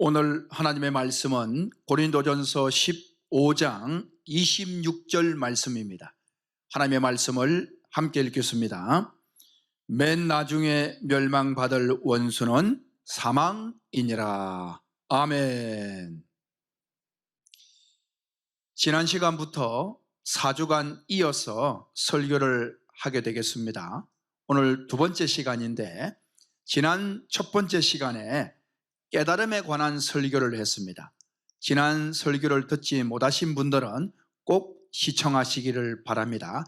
오늘 하나님의 말씀은 고린도전서 15장 26절 말씀입니다. 하나님의 말씀을 함께 읽겠습니다. 맨 나중에 멸망받을 원수는 사망이니라. 아멘. 지난 시간부터 4주간 이어서 설교를 하게 되겠습니다. 오늘 두 번째 시간인데, 지난 첫 번째 시간에 깨달음에 관한 설교를 했습니다. 지난 설교를 듣지 못하신 분들은 꼭 시청하시기를 바랍니다.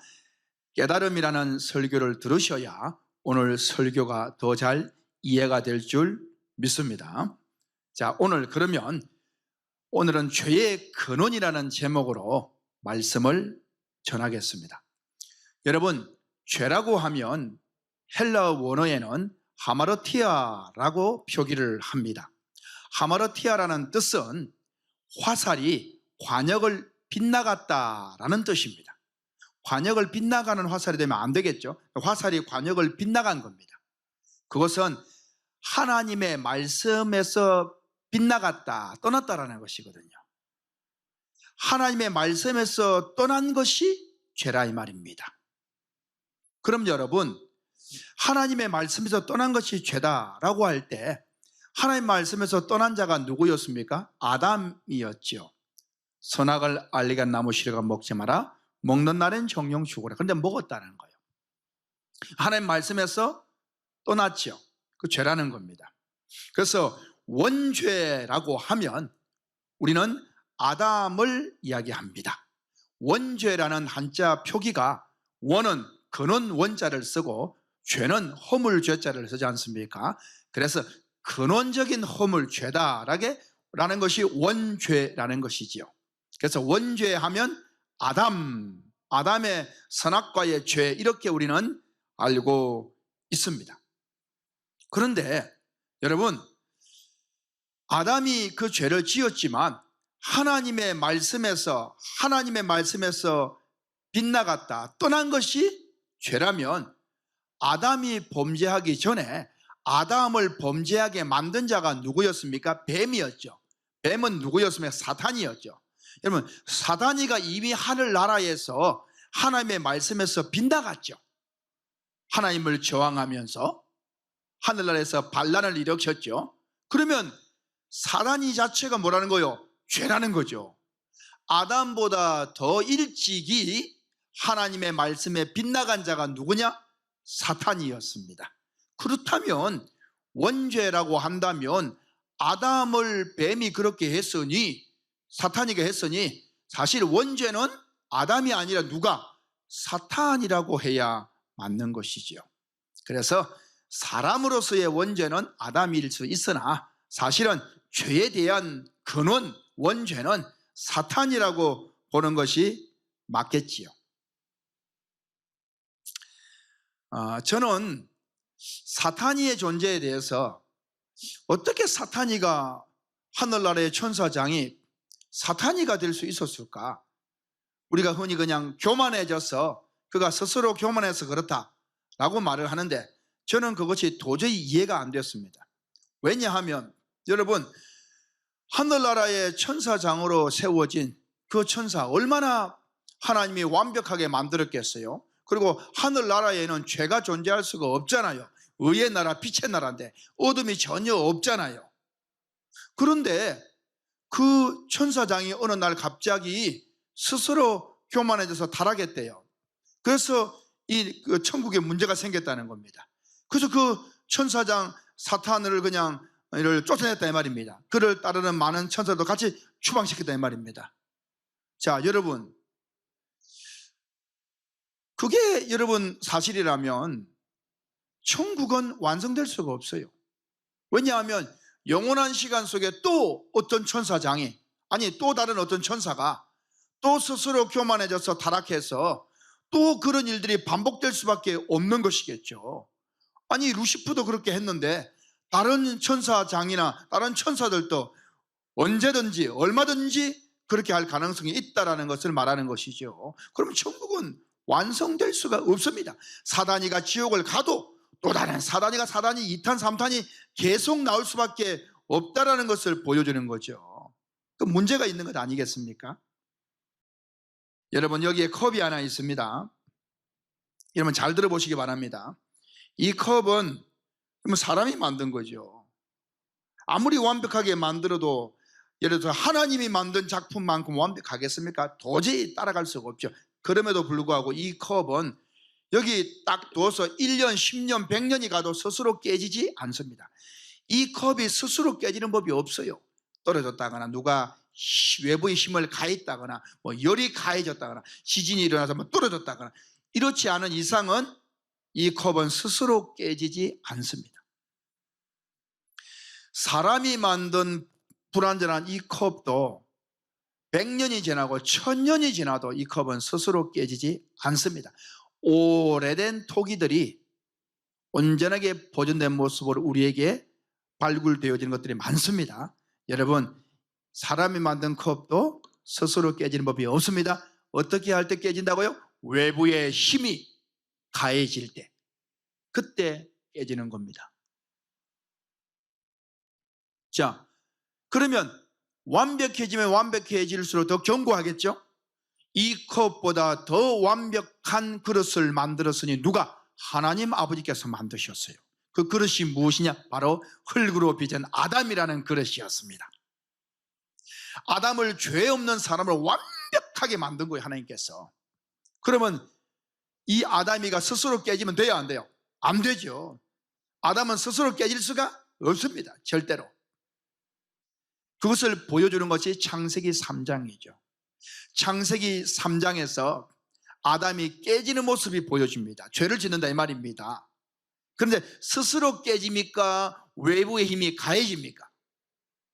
깨달음이라는 설교를 들으셔야 오늘 설교가 더 잘 이해가 될 줄 믿습니다. 자, 오늘은 죄의 근원이라는 제목으로 말씀을 전하겠습니다. 여러분, 죄라고 하면 헬라어 원어에는 하마르티아라고 표기를 합니다. 하마르티아라는 뜻은 화살이 관역을 빗나갔다라는 뜻입니다. 관역을 빗나가는 화살이 되면 안 되겠죠. 화살이 관역을 빗나간 겁니다. 그것은 하나님의 말씀에서 빗나갔다, 떠났다라는 것이거든요. 하나님의 말씀에서 떠난 것이 죄라 이 말입니다. 그럼 여러분, 하나님의 말씀에서 떠난 것이 죄다라고 할 때 하나님 말씀에서 떠난 자가 누구였습니까? 아담이었죠. 선악을 알리게 한 나무 씨를 먹지 마라. 먹는 날엔 정령 죽으라. 그런데 먹었다는 거예요. 하나님 말씀에서 떠났죠. 그 죄라는 겁니다. 그래서 원죄라고 하면 우리는 아담을 이야기합니다. 원죄라는 한자 표기가 원은 근원 원자를 쓰고 죄는 허물 죄자를 쓰지 않습니까? 그래서 근원적인 허물 죄다라는 것이 원죄라는 것이지요. 그래서 원죄하면 아담의 선악과의 죄, 이렇게 우리는 알고 있습니다. 그런데 여러분, 아담이 그 죄를 지었지만 하나님의 말씀에서 빗나갔다, 떠난 것이 죄라면 아담이 범죄하기 전에 아담을 범죄하게 만든 자가 누구였습니까? 뱀이었죠. 뱀은 누구였습니까? 사탄이었죠. 여러분, 사탄이가 이미 하늘나라에서 하나님의 말씀에서 빗나갔죠. 하나님을 저항하면서 하늘나라에서 반란을 일으켰죠. 그러면 사탄이 자체가 뭐라는 거예요? 죄라는 거죠. 아담보다 더 일찍이 하나님의 말씀에 빗나간 자가 누구냐? 사탄이었습니다. 그렇다면 원죄라고 한다면 아담을 뱀이 그렇게 했으니, 사탄이가 했으니, 사실 원죄는 아담이 아니라 누가? 사탄이라고 해야 맞는 것이지요. 그래서 사람으로서의 원죄는 아담일 수 있으나 사실은 죄에 대한 근원, 원죄는 사탄이라고 보는 것이 맞겠지요. 저는 사탄이의 존재에 대해서, 어떻게 사탄이가, 하늘나라의 천사장이 사탄이가 될 수 있었을까? 우리가 흔히 그냥 교만해져서, 그가 스스로 교만해서 그렇다라고 말을 하는데 저는 그것이 도저히 이해가 안 됐습니다. 왜냐하면 여러분, 하늘나라의 천사장으로 세워진 그 천사, 얼마나 하나님이 완벽하게 만들었겠어요? 그리고 하늘나라에는 죄가 존재할 수가 없잖아요. 의의 나라, 빛의 나라인데 어둠이 전혀 없잖아요. 그런데 그 천사장이 어느 날 갑자기 스스로 교만해져서 타락했대요. 그래서 그 천국에 문제가 생겼다는 겁니다. 그래서 그 천사장 사탄을 그냥 쫓아냈다 이 말입니다. 그를 따르는 많은 천사도 같이 추방시켰다 이 말입니다. 자, 여러분, 그게 여러분 사실이라면 천국은 완성될 수가 없어요. 왜냐하면 영원한 시간 속에 또 어떤 천사장이, 아니 또 다른 어떤 천사가 또 스스로 교만해져서 타락해서 또 그런 일들이 반복될 수밖에 없는 것이겠죠. 아니 루시프도 그렇게 했는데 다른 천사장이나 다른 천사들도 언제든지 얼마든지 그렇게 할 가능성이 있다는 것을 말하는 것이죠. 그럼 천국은 완성될 수가 없습니다. 사단이가 지옥을 가도 또 다른 사단이 2탄 3탄이 계속 나올 수밖에 없다라는 것을 보여주는 거죠. 그 문제가 있는 것 아니겠습니까? 여러분, 여기에 컵이 하나 있습니다. 여러분 잘 들어보시기 바랍니다. 이 컵은 사람이 만든 거죠. 아무리 완벽하게 만들어도 예를 들어서 하나님이 만든 작품만큼 완벽하겠습니까? 도저히 따라갈 수가 없죠. 그럼에도 불구하고 이 컵은 여기 딱 둬서 1년, 10년, 100년이 가도 스스로 깨지지 않습니다. 이 컵이 스스로 깨지는 법이 없어요. 떨어졌다거나 누가 외부의 힘을 가했다거나 열이 가해졌다거나 지진이 일어나서 떨어졌다거나 이렇지 않은 이상은 이 컵은 스스로 깨지지 않습니다. 사람이 만든 불완전한 이 컵도 100년이 지나고 1000년이 지나도 이 컵은 스스로 깨지지 않습니다. 오래된 토기들이 온전하게 보존된 모습으로 우리에게 발굴되어지는 것들이 많습니다. 여러분, 사람이 만든 컵도 스스로 깨지는 법이 없습니다. 어떻게 할 때 깨진다고요? 외부의 힘이 가해질 때, 그때 깨지는 겁니다. 자, 그러면 완벽해지면 완벽해질수록 더 견고하겠죠? 이 컵보다 더 완벽한 그릇을 만들었으니 누가? 하나님 아버지께서 만드셨어요. 그 그릇이 무엇이냐? 바로 흙으로 빚은 아담이라는 그릇이었습니다. 아담을 죄 없는 사람으로 완벽하게 만든 거예요, 하나님께서. 그러면 이 아담이가 스스로 깨지면 돼요, 안 돼요? 안 되죠. 아담은 스스로 깨질 수가 없습니다, 절대로. 그것을 보여주는 것이 창세기 3장이죠. 창세기 3장에서 아담이 깨지는 모습이 보여집니다. 죄를 짓는다 이 말입니다. 그런데 스스로 깨집니까? 외부의 힘이 가해집니까?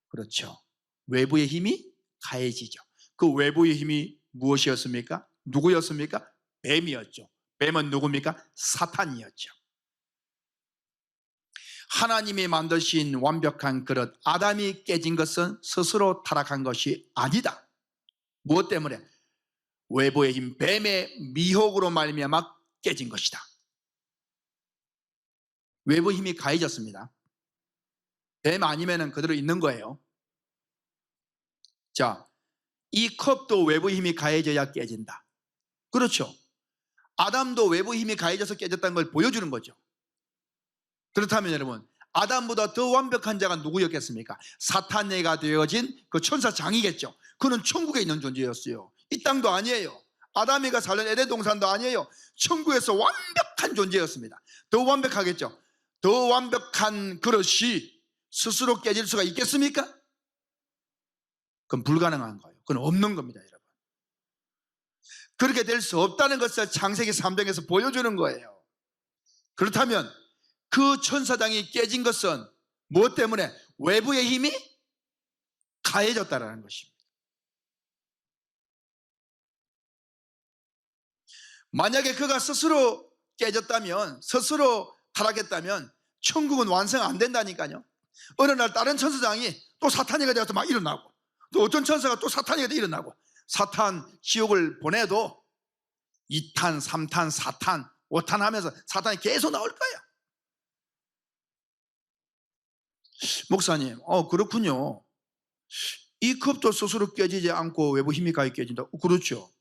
그렇죠. 외부의 힘이 가해지죠. 그 외부의 힘이 무엇이었습니까? 누구였습니까? 뱀이었죠. 뱀은 누굽니까? 사탄이었죠. 하나님이 만드신 완벽한 그릇 아담이 깨진 것은 스스로 타락한 것이 아니다. 무엇 때문에? 외부의 힘, 뱀의 미혹으로 말미암아 깨진 것이다. 외부 힘이 가해졌습니다. 뱀 아니면 그대로 있는 거예요. 자, 이 컵도 외부 힘이 가해져야 깨진다. 그렇죠. 아담도 외부 힘이 가해져서 깨졌다는 걸 보여주는 거죠. 그렇다면 여러분, 아담보다 더 완벽한 자가 누구였겠습니까? 사탄예가 되어진 그 천사장이겠죠. 그는 천국에 있는 존재였어요. 이 땅도 아니에요. 아담이가 살던 에덴 동산도 아니에요. 천국에서 완벽한 존재였습니다. 더 완벽하겠죠. 더 완벽한 그릇이 스스로 깨질 수가 있겠습니까? 그건 불가능한 거예요. 그건 없는 겁니다, 여러분. 그렇게 될 수 없다는 것을 창세기 3장에서 보여주는 거예요. 그렇다면 그 천사장이 깨진 것은 무엇 때문에? 외부의 힘이 가해졌다는 것입니다. 만약에 그가 스스로 깨졌다면, 스스로 타락했다면 천국은 완성 안 된다니까요. 어느 날 다른 천사장이 또 사탄이가 되어서 막 일어나고, 또 어떤 천사가 또 사탄이가 되어 일어나고, 사탄 지옥을 보내도 2탄, 3탄, 4탄, 5탄 하면서 사탄이 계속 나올 거예요. 목사님, 그렇군요. 이 컵도 스스로 깨지지 않고 외부 힘이 가해 깨진다. 그렇죠.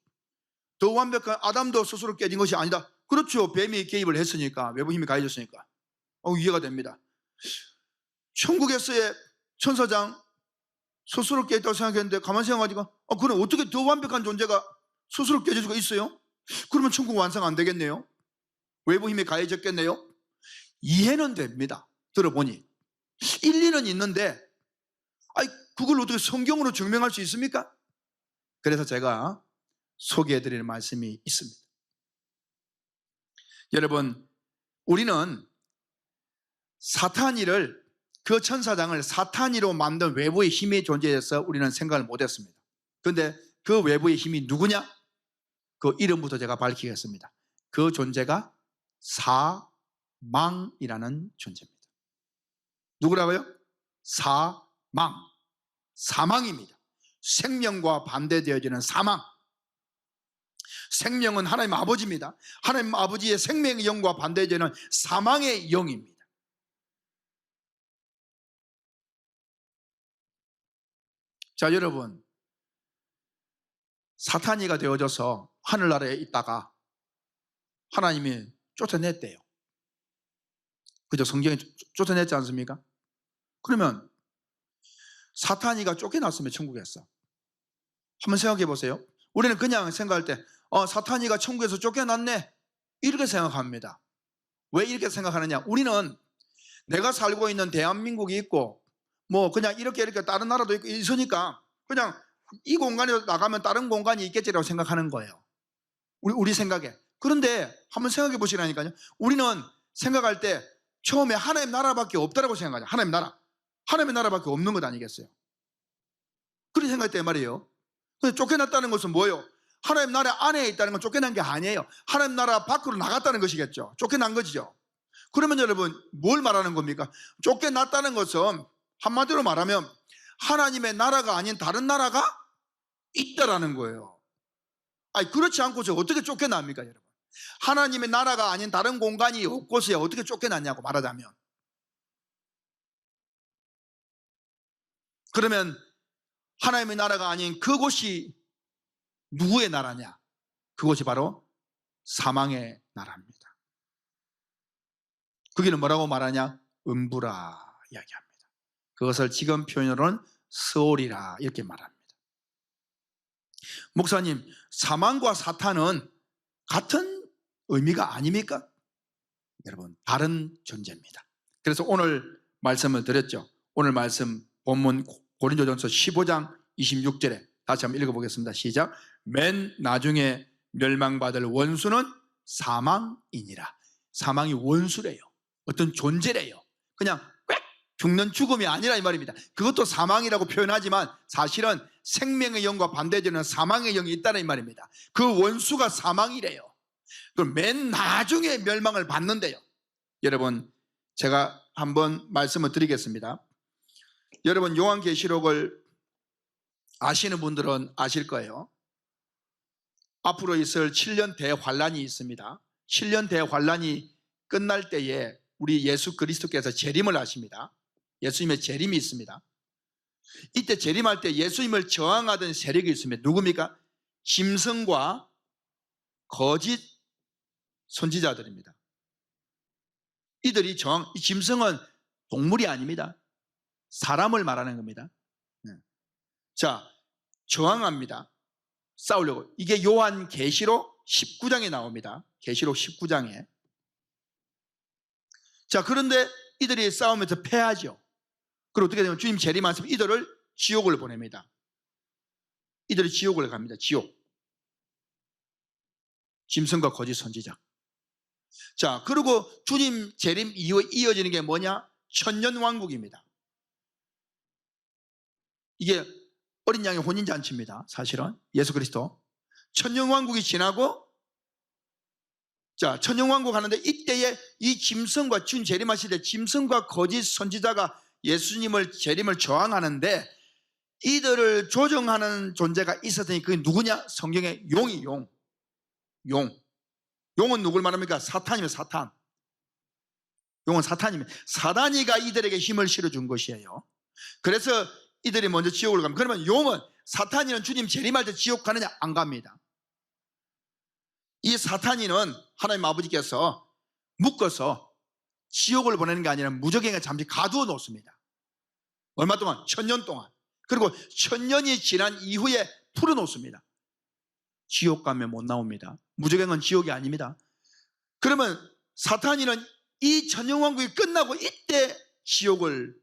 더 완벽한 아담도 스스로 깨진 것이 아니다. 그렇죠. 뱀이 개입을 했으니까, 외부 힘이 가해졌으니까. 이해가 됩니다. 천국에서의 천사장 스스로 깨졌다고 생각했는데 가만히 생각하니까 그럼 어떻게 더 완벽한 존재가 스스로 깨질 수가 있어요? 그러면 천국 완성 안 되겠네요. 외부 힘이 가해졌겠네요. 이해는 됩니다. 들어보니 일리는 있는데 그걸 어떻게 성경으로 증명할 수 있습니까? 그래서 제가 소개해드리는 말씀이 있습니다. 여러분, 우리는 사탄이를, 그 천사장을 사탄이로 만든 외부의 힘의 존재에서 우리는 생각을 못했습니다. 그런데 그 외부의 힘이 누구냐? 그 이름부터 제가 밝히겠습니다. 그 존재가 사망이라는 존재입니다. 누구라고요? 사망입니다. 생명과 반대되어지는 사망. 생명은 하나님 아버지입니다. 하나님 아버지의 생명의 영과 반대되는 사망의 영입니다. 자, 여러분, 사탄이가 되어져서 하늘나라에 있다가 하나님이 쫓아냈대요. 그죠? 성경에 쫓아냈지 않습니까? 그러면 사탄이가 쫓겨났으면 천국에서, 한번 생각해 보세요. 우리는 그냥 생각할 때 사탄이가 천국에서 쫓겨났네, 이렇게 생각합니다. 왜 이렇게 생각하느냐? 우리는 내가 살고 있는 대한민국이 있고 뭐 그냥 이렇게 다른 나라도 있고 있으니까 그냥 이 공간에 나가면 다른 공간이 있겠지라고 생각하는 거예요. 우리 생각에. 그런데 한번 생각해 보시라니까요. 우리는 생각할 때 처음에 하나님 나라밖에 없다라고 생각하죠. 하나님의 나라밖에 없는 것 아니겠어요? 그렇게 생각했단 말이에요. 근데 쫓겨났다는 것은 뭐예요? 하나님 나라 안에 있다는 건 쫓겨난 게 아니에요. 하나님 나라 밖으로 나갔다는 것이겠죠. 쫓겨난 것이죠. 그러면 여러분, 뭘 말하는 겁니까? 쫓겨났다는 것은 한마디로 말하면 하나님의 나라가 아닌 다른 나라가 있다라는 거예요. 아니, 그렇지 않고서 어떻게 쫓겨납니까, 여러분? 하나님의 나라가 아닌 다른 공간이 없고서야 어떻게 쫓겨났냐고 말하자면. 그러면 하나님의 나라가 아닌 그곳이 누구의 나라냐? 그곳이 바로 사망의 나라입니다. 거기는 뭐라고 말하냐? 음부라 이야기합니다. 그것을 지금 표현으로는 스올이라 이렇게 말합니다. 목사님, 사망과 사탄은 같은 의미가 아닙니까? 여러분, 다른 존재입니다. 그래서 오늘 말씀을 드렸죠. 오늘 말씀 본문 고린도전서 15장 26절에 다시 한번 읽어보겠습니다. 시작. 맨 나중에 멸망받을 원수는 사망이니라. 사망이 원수래요. 어떤 존재래요. 그냥 꽥 죽는 죽음이 아니라 이 말입니다. 그것도 사망이라고 표현하지만 사실은 생명의 영과 반대되는 사망의 영이 있다는 이 말입니다. 그 원수가 사망이래요. 그럼 맨 나중에 멸망을 받는데요. 여러분, 제가 한번 말씀을 드리겠습니다. 여러분, 요한계시록을 아시는 분들은 아실 거예요. 앞으로 있을 7년 대환란이 있습니다. 7년 대환란이 끝날 때에 우리 예수 그리스도께서 재림을 하십니다. 예수님의 재림이 있습니다. 이때 재림할 때 예수님을 저항하던 세력이 있습니다. 누굽니까? 짐승과 거짓 선지자들입니다. 이들이 이 짐승은 동물이 아닙니다. 사람을 말하는 겁니다. 자, 저항합니다. 싸우려고. 이게 요한계시록 19장에 나옵니다. 계시록 19장에. 자, 그런데 이들이 싸우면서 패하죠. 그리고 어떻게 되면 주님 재림하시면 이들을 지옥을 보냅니다. 이들이 지옥을 갑니다. 지옥. 짐승과 거짓 선지자. 자, 그리고 주님 재림 이후에 이어지는 게 뭐냐? 천년왕국입니다. 이게 어린 양의 혼인잔치입니다. 사실은 예수 그리스도. 천년왕국이 지나고, 자, 천년왕국 하는데 이때에 이 짐승과 주님 재림하실 때 짐승과 거짓 선지자가 예수님을 재림을 저항하는데 이들을 조정하는 존재가 있었더니 그게 누구냐? 성경에 용이 용. 용은 누굴 말합니까? 사탄입니다. 사탄. 용은 사탄입니다. 사단이가 이들에게 힘을 실어준 것이에요. 그래서 이들이 먼저 지옥을 갑니다. 그러면 용은, 사탄이는 주님 재림할 때 지옥 가느냐? 안 갑니다. 이 사탄이는 하나님 아버지께서 묶어서 지옥을 보내는 게 아니라 무적행에 잠시 가두어 놓습니다. 얼마 동안? 1000년 동안. 그리고 1000년이 지난 이후에 풀어놓습니다. 지옥 가면 못 나옵니다. 무적행은 지옥이 아닙니다. 그러면 사탄이는 이 천년왕국이 끝나고 이때 지옥을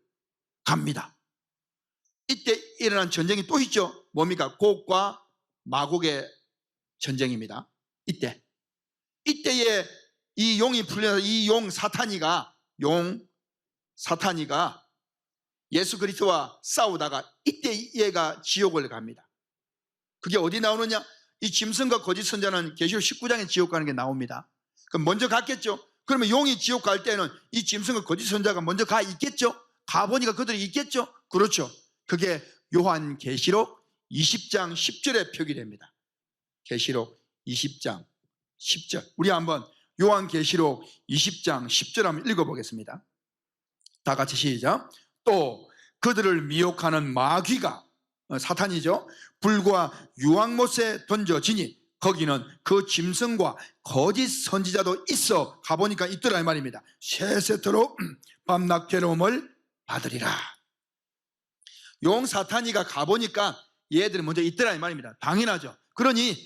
갑니다. 이때 일어난 전쟁이 또 있죠. 뭡니까? 곡과 마곡의 전쟁입니다. 이때에 이 용이 풀려서 이 사탄이가 예수 그리스도와 싸우다가 이때 얘가 지옥을 갑니다. 그게 어디 나오느냐? 이 짐승과 거짓 선자는 계시록 19장에 지옥 가는 게 나옵니다. 그럼 먼저 갔겠죠. 그러면 용이 지옥 갈 때는 이 짐승과 거짓 선자가 먼저 가 있겠죠. 가보니까 그들이 있겠죠. 그렇죠. 그게 요한계시록 20장 10절에 표기됩니다. 계시록 20장 10절. 우리 한번 요한계시록 20장 10절 한번 읽어보겠습니다. 다 같이 시작. 또 그들을 미혹하는 마귀가 사탄이죠. 불과 유황못에 던져지니 거기는 그 짐승과 거짓 선지자도 있어 가보니까 있더라 이 말입니다. 세세토록 밤낮 괴로움을 받으리라. 용 사탄이가 가보니까 얘들이 먼저 있더라 이 말입니다. 당연하죠. 그러니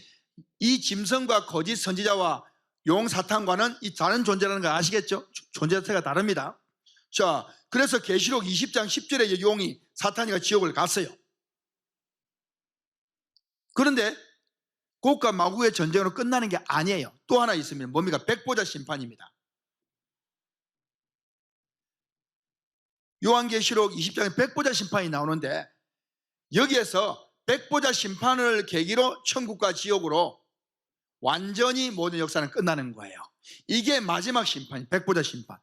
이 짐승과 거짓 선지자와 용 사탄과는 이 다른 존재라는 거 아시겠죠? 존재 자체가 다릅니다. 자, 그래서 계시록 20장 10절에 용이 사탄이가 지옥을 갔어요. 그런데 곡과 마구의 전쟁으로 끝나는 게 아니에요. 또 하나 있으면 뭡니까? 백보자 심판입니다. 요한계시록 20장에 백보자 심판이 나오는데 여기에서 백보자 심판을 계기로 천국과 지옥으로 완전히 모든 역사는 끝나는 거예요. 이게 마지막 심판, 백보자 심판.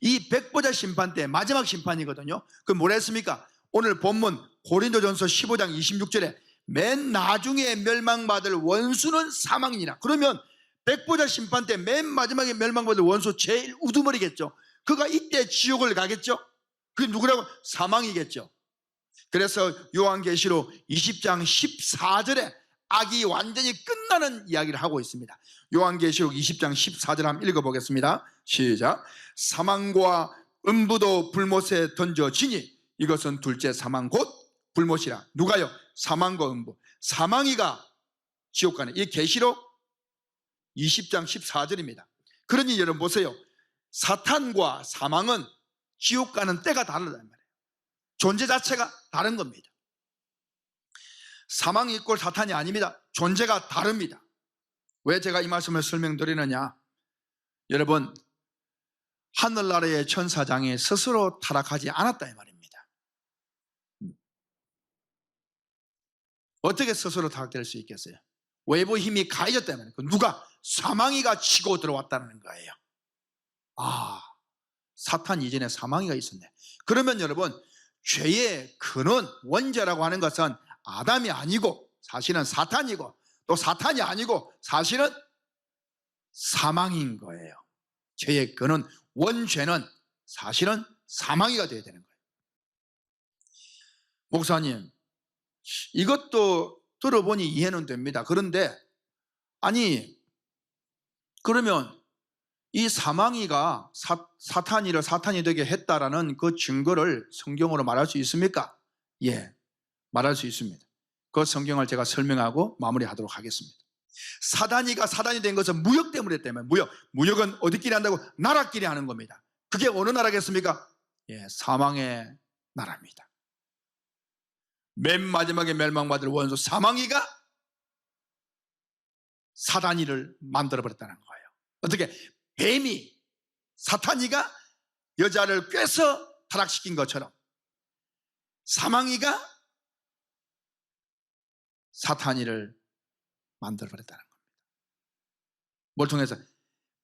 이 백보자 심판 때 마지막 심판이거든요. 그 뭐라 했습니까? 오늘 본문 고린도전서 15장 26절에 맨 나중에 멸망받을 원수는 사망이니라. 그러면 백보자 심판 때 맨 마지막에 멸망받을 원수 제일 우두머리겠죠. 그가 이때 지옥을 가겠죠. 그게 누구라고? 사망이겠죠. 그래서 요한계시록 20장 14절에 악이 완전히 끝나는 이야기를 하고 있습니다. 요한계시록 20장 14절 한번 읽어보겠습니다. 시작. 사망과 음부도 불못에 던져지니 이것은 둘째 사망 곧 불못이라. 누가요? 사망과 음부. 사망이가 지옥 가는 이 계시록 20장 14절입니다. 그러니 여러분 보세요. 사탄과 사망은 지옥 가는 때가 다르단 말이에요. 존재 자체가 다른 겁니다. 사망이 이꼴 사탄이 아닙니다. 존재가 다릅니다. 왜 제가 이 말씀을 설명드리느냐? 여러분, 하늘나라의 천사장이 스스로 타락하지 않았다 이 말입니다. 어떻게 스스로 타락될 수 있겠어요? 외부 힘이 가해졌다 이 말이에요. 누가? 사망이가 치고 들어왔다는 거예요. 아, 사탄 이전에 사망이가 있었네. 그러면 여러분, 죄의 근원, 원죄라고 하는 것은 아담이 아니고 사실은 사탄이고 또 사탄이 아니고 사실은 사망인 거예요. 죄의 근원, 원죄는 사실은 사망이가 되어야 되는 거예요. 목사님, 이것도 들어보니 이해는 됩니다. 그런데 아니 그러면 이 사망이가 사탄이를 사탄이 되게 했다라는 그 증거를 성경으로 말할 수 있습니까? 예, 말할 수 있습니다. 그 성경을 제가 설명하고 마무리하도록 하겠습니다. 사단이가 사단이 된 것은 무역 때문에 했다면 무역은 어디끼리 한다고? 나라끼리 하는 겁니다. 그게 어느 나라겠습니까? 예, 사망의 나라입니다. 맨 마지막에 멸망받을 원수 사망이가 사단이를 만들어버렸다는 거예요. 어떻게? 뱀이 사탄이가 여자를 꿰서 타락시킨 것처럼 사망이가 사탄이를 만들어버렸다는 겁니다. 뭘 통해서?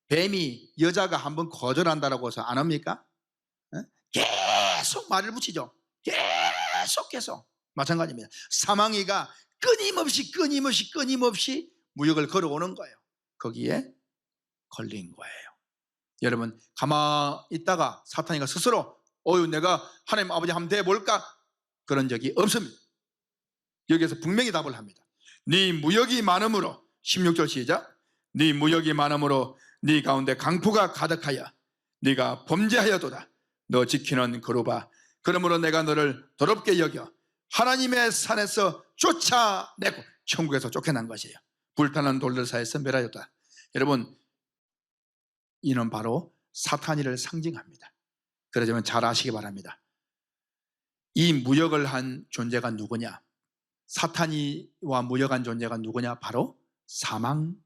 뱀이 여자가 한번 거절한다고 해서 안 합니까? 계속 말을 붙이죠. 계속 마찬가지입니다. 사망이가 끊임없이 무역을 걸어오는 거예요. 거기에 걸린 거예요. 여러분, 가만히 있다가 사탄이가 스스로 내가 하나님 아버지 한번 돼볼까? 그런 적이 없습니다. 여기에서 분명히 답을 합니다. 네 무역이 많음으로, 16절 시작. 네 무역이 많음으로 네 가운데 강포가 가득하여 네가 범죄하여도다. 너 지키는 거루바. 그러므로 내가 너를 더럽게 여겨 하나님의 산에서 쫓아내고 천국에서 쫓겨난 것이에요. 불타는 돌들 사이에서 멸하였다. 여러분, 이는 바로 사탄이를 상징합니다. 그러자면 잘 아시기 바랍니다. 이 무역을 한 존재가 누구냐? 사탄이와 무역한 존재가 누구냐? 바로 사망이었습니다.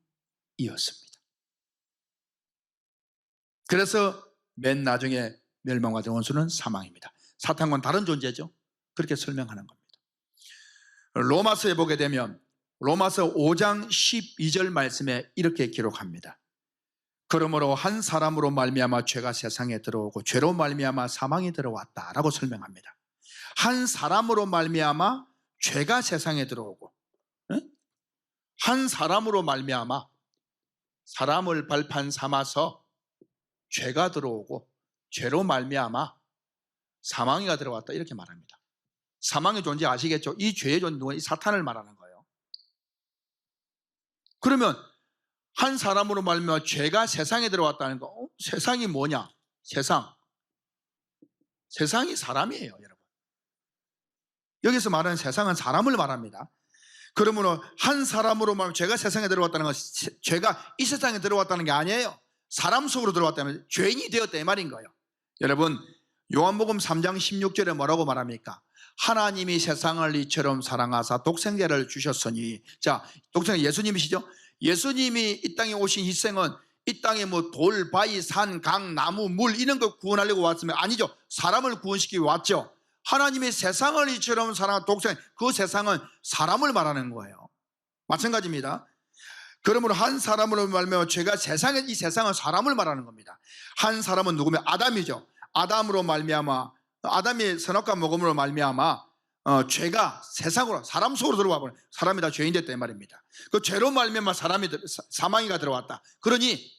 그래서 맨 나중에 멸망받은 원수는 사망입니다. 사탄과는 다른 존재죠. 그렇게 설명하는 겁니다. 로마서에 보게 되면 로마서 5장 12절 말씀에 이렇게 기록합니다. 그러므로 한 사람으로 말미암아 죄가 세상에 들어오고 죄로 말미암아 사망이 들어왔다라고 설명합니다. 한 사람으로 말미암아 죄가 세상에 들어오고, 한 사람으로 말미암아 사람을 발판 삼아서 죄가 들어오고 죄로 말미암아 사망이가 들어왔다 이렇게 말합니다. 사망의 존재 아시겠죠? 이 죄의 존재, 이 사탄을 말하는 거예요. 그러면 한 사람으로 말미암아 죄가 세상에 들어왔다는 거, 세상이 뭐냐? 세상이 사람이에요, 여러분. 여기서 말하는 세상은 사람을 말합니다. 그러므로 한 사람으로 말하면 죄가 세상에 들어왔다는 건 죄가 이 세상에 들어왔다는 게 아니에요. 사람 속으로 들어왔다면 죄인이 되었다 이 말인 거예요. 여러분, 요한복음 3장 16절에 뭐라고 말합니까? 하나님이 세상을 이처럼 사랑하사 독생자를 주셨으니, 자, 독생자 예수님이시죠? 예수님이 이 땅에 오신 희생은 이 땅에 뭐 돌, 바위, 산, 강, 나무, 물 이런 거 구원하려고 왔으면 아니죠. 사람을 구원시키기 왔죠. 하나님이 세상을 이처럼 사랑한 독생, 그 세상은 사람을 말하는 거예요. 마찬가지입니다. 그러므로 한 사람으로 말미암아 죄가 세상에, 이 세상은 사람을 말하는 겁니다. 한 사람은 누구면 아담이죠. 아담으로 말미암아, 아담이 선악과 먹음으로 말미암아 죄가 세상으로, 사람 속으로 들어와 버린, 사람이 다 죄인 됐다 이 말입니다. 그 죄로 말미암아 사망이가 들어왔다. 그러니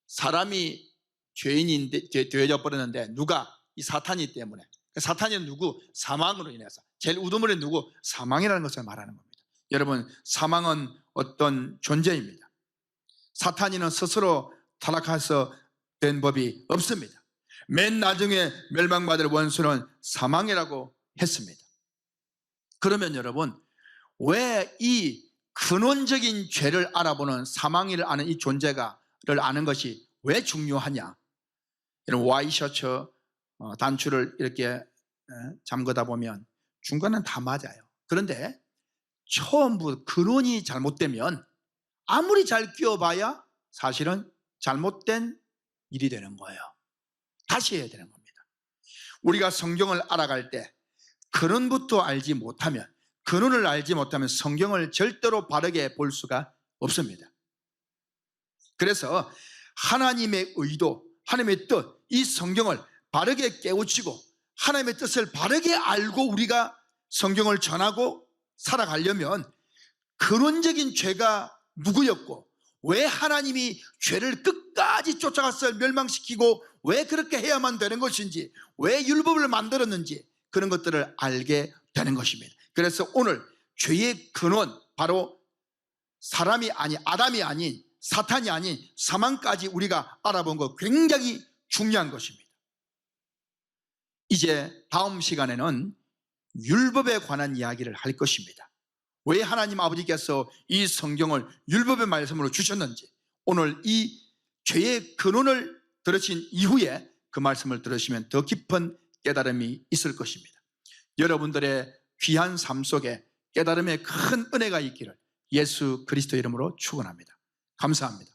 사람이 죄인이 되어져 버렸는데 누가? 이 사탄이 때문에. 사탄이 누구? 사망으로 인해서. 제일 우두머리 누구? 사망이라는 것을 말하는 겁니다. 여러분, 사망은 어떤 존재입니다. 사탄이는 스스로 타락해서 된 법이 없습니다. 맨 나중에 멸망받을 원수는 사망이라고 했습니다. 그러면 여러분, 왜 이 근원적인 죄를 알아보는, 사망을 아는 이 존재를 아는 것이 왜 중요하냐? 이런 와이셔츠 단추를 이렇게 잠그다 보면 중간은 다 맞아요. 그런데 처음부터 근원이 잘못되면 아무리 잘 끼워봐야 사실은 잘못된 일이 되는 거예요. 다시 해야 되는 겁니다. 우리가 성경을 알아갈 때 근원부터 알지 못하면, 근원을 알지 못하면 성경을 절대로 바르게 볼 수가 없습니다. 그래서 하나님의 의도, 하나님의 뜻, 이 성경을 바르게 깨우치고 하나님의 뜻을 바르게 알고 우리가 성경을 전하고 살아가려면 근원적인 죄가 누구였고 왜 하나님이 죄를 끝까지 쫓아가서 멸망시키고 왜 그렇게 해야만 되는 것인지, 왜 율법을 만들었는지 그런 것들을 알게 되는 것입니다. 그래서 오늘 죄의 근원, 바로 사람이 아닌, 아담이 아닌, 사탄이 아닌 사망까지 우리가 알아본 거 굉장히 중요한 것입니다. 이제 다음 시간에는 율법에 관한 이야기를 할 것입니다. 왜 하나님 아버지께서 이 성경을 율법의 말씀으로 주셨는지, 오늘 이 죄의 근원을 들으신 이후에 그 말씀을 들으시면 더 깊은 깨달음이 있을 것입니다. 여러분들의 귀한 삶 속에 깨달음의 큰 은혜가 있기를 예수 그리스도 이름으로 축원합니다. 감사합니다.